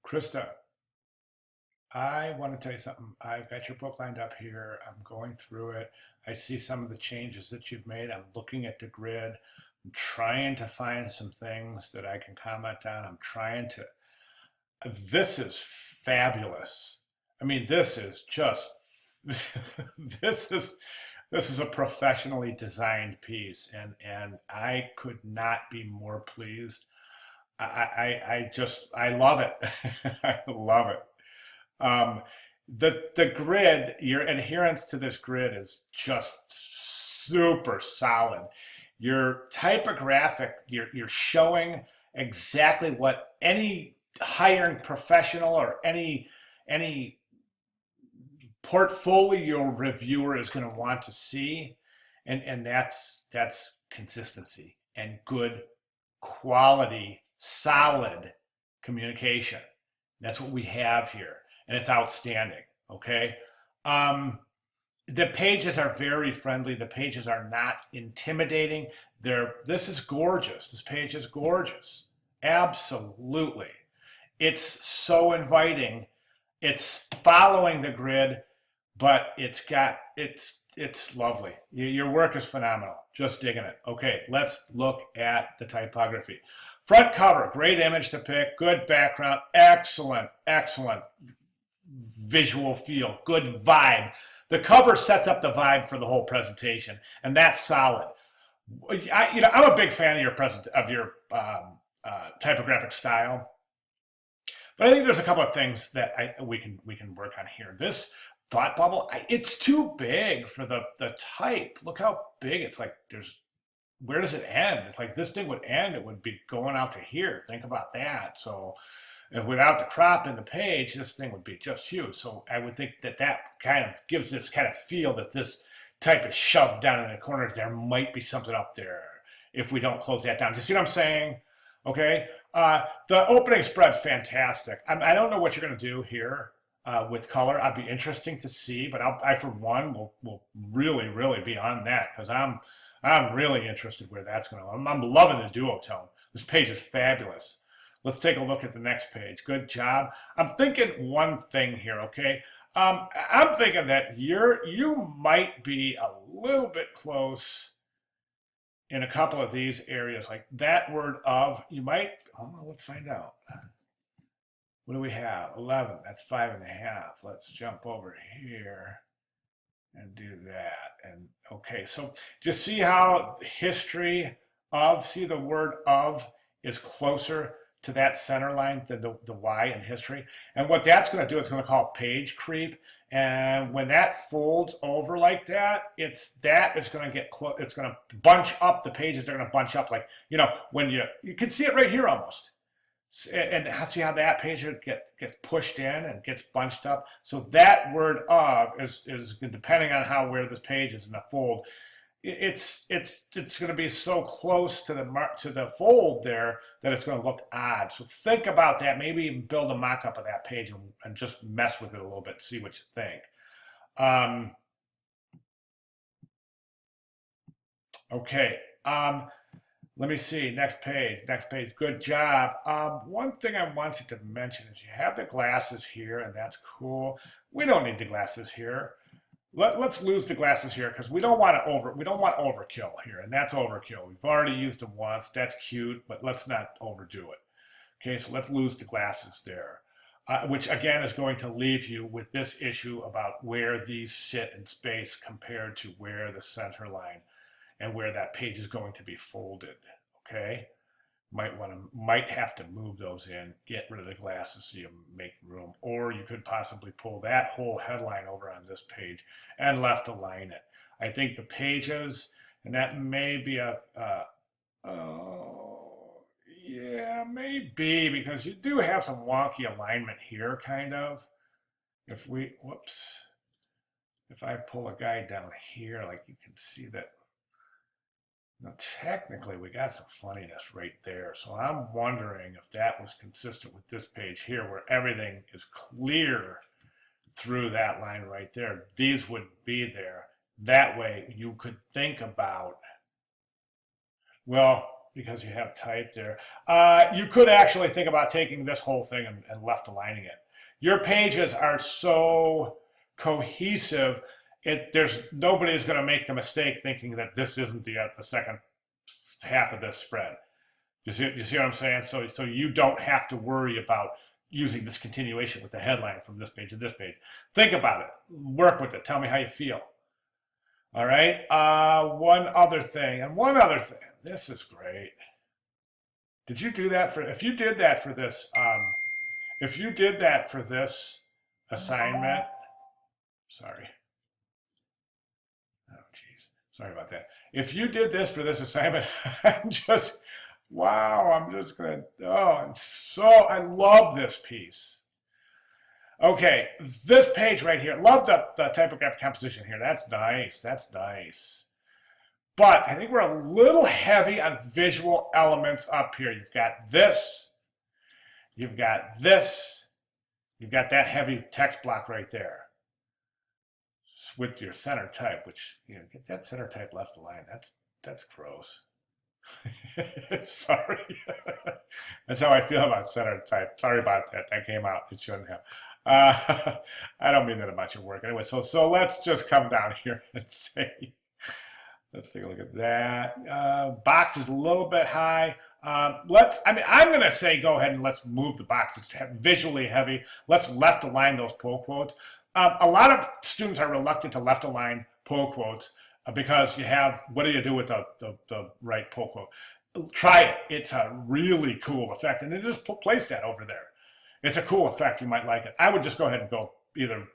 Krista, I want to tell you something. I've got your book lined up here. I'm going through it. I see some of the changes that you've made. I'm looking at the grid. I'm trying to find some things that I can comment on. This is fabulous. I mean, this is just, this is, this is a professionally designed piece, and I could not be more pleased. I love it. I love it. Um, the grid, your adherence to this grid is just super solid. Your typographic, you're showing exactly what any hiring professional or any portfolio reviewer is going to want to see, and that's consistency and good quality, solid communication. That's what we have here, and it's outstanding. Okay. Um, the pages are very friendly. The pages are not intimidating. This is gorgeous. This page is gorgeous. Absolutely. It's so inviting. It's following the grid, but it's lovely. Your work is phenomenal. Just digging it. Okay, let's look at the typography. Front cover, great image to pick, good background, excellent visual feel, good vibe. The cover sets up the vibe for the whole presentation, and that's solid. I'm a big fan of your typographic style, but I think there's a couple of things that we can work on here. This thought bubble, it's too big for the type. Look how big it's like. Where does it end? It's like this thing would end. It would be going out to here. Think about that. So without the crop in the page, this thing would be just huge. So I would think that kind of gives this kind of feel that this type is shoved down in the corner. There might be something up there if we don't close that down. Do you see what I'm saying? Okay. The opening spread's fantastic. I don't know what you're going to do here with color. I'd be interesting to see, but I for one will really be on that because I'm really interested where that's going to. I'm loving the duotone. This page is fabulous. Let's take a look at the next page. Good job. I'm thinking one thing here, okay? I'm thinking that you might be a little bit close in a couple of these areas, like that word of. You might. Oh, let's find out. What do we have? 11. That's 5.5. Let's jump over here and do that. And okay, so just see how history of, see the word of is closer to that center line than the Y in history. And what that's going to do, it's going to call page creep. And when that folds over like that, it's going to get close. It's going to bunch up. The pages are going to bunch up, like, when you can see it right here almost. And see how that page gets pushed in and gets bunched up. So that word of is depending on where this page is in the fold. It's going to be so close to the fold there that it's going to look odd. So think about that. Maybe even build a mock-up of that page and just mess with it a little bit. See what you think. Okay. Let me see. Next page. Good job. One thing I wanted to mention is you have the glasses here, and that's cool. We don't need the glasses here. Let's lose the glasses here because we don't want overkill here, and that's overkill. We've already used them once. That's cute, but let's not overdo it. Okay, so let's lose the glasses there, which again is going to leave you with this issue about where these sit in space compared to where the center line and where that page is going to be folded. Okay, might have to move those in, get rid of the glasses so you make room, or you could possibly pull that whole headline over on this page and left align it. I think the pages, and that may be yeah, maybe, because you do have some wonky alignment here, kind of. If I pull a guy down here, like you can see that. Now, technically, we got some funniness right there. So I'm wondering if that was consistent with this page here, where everything is clear through that line right there. These would be there. That way, you could think about, well, because you have type there. You could actually think about taking this whole thing and left aligning it. Your pages are so cohesive, there's nobody's going to make the mistake thinking that this isn't the second half of this spread. You see what I'm saying? So you don't have to worry about using this continuation with the headline from this page to this page. Think about it. Work with it. Tell me how you feel. All right. One other thing. This is great. Did you do that if you did that for this, assignment, sorry. Oh, geez. Sorry about that. If you did this for this assignment, wow, I love this piece. Okay, this page right here, love the typographic composition here. That's nice. But I think we're a little heavy on visual elements up here. You've got this, you've got that heavy text block right there with your center type, which, get that center type left aligned. That's gross. Sorry. That's how I feel about center type. Sorry about that. That came out. It shouldn't have. I don't mean that about your work. Anyway, so let's just come down here and say, let's take a look at that. Box is a little bit high. I'm going to say go ahead and let's move the box. It's visually heavy. Let's left align those pull quotes. A lot of students are reluctant to left align pull quotes because you have, what do you do with the right pull quote? Try it. It's a really cool effect. And then just place that over there. It's a cool effect. You might like it. I would just go ahead and go either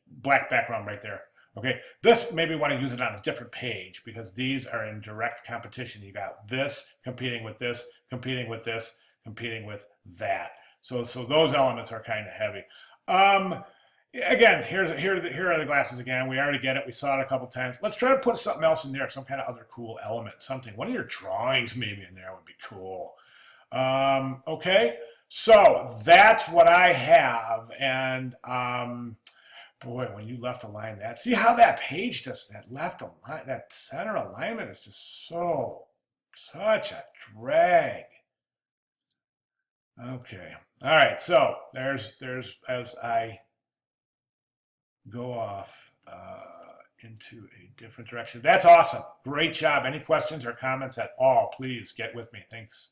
black background right there. Okay, this maybe want to use it on a different page because these are in direct competition. You got this competing with this, competing with this, competing with that. So those elements are kind of heavy. Again, here are the glasses again. We already get it. We saw it a couple times. Let's try to put something else in there, some kind of other cool element, something. One of your drawings maybe in there would be cool. Okay, so that's what I have. And boy, when you left align that, see how that page does that left align, that center alignment is just such a drag. Okay, all right. So there's as I go off into a different direction. That's awesome. Great job. Any questions or comments at all? Please get with me. Thanks.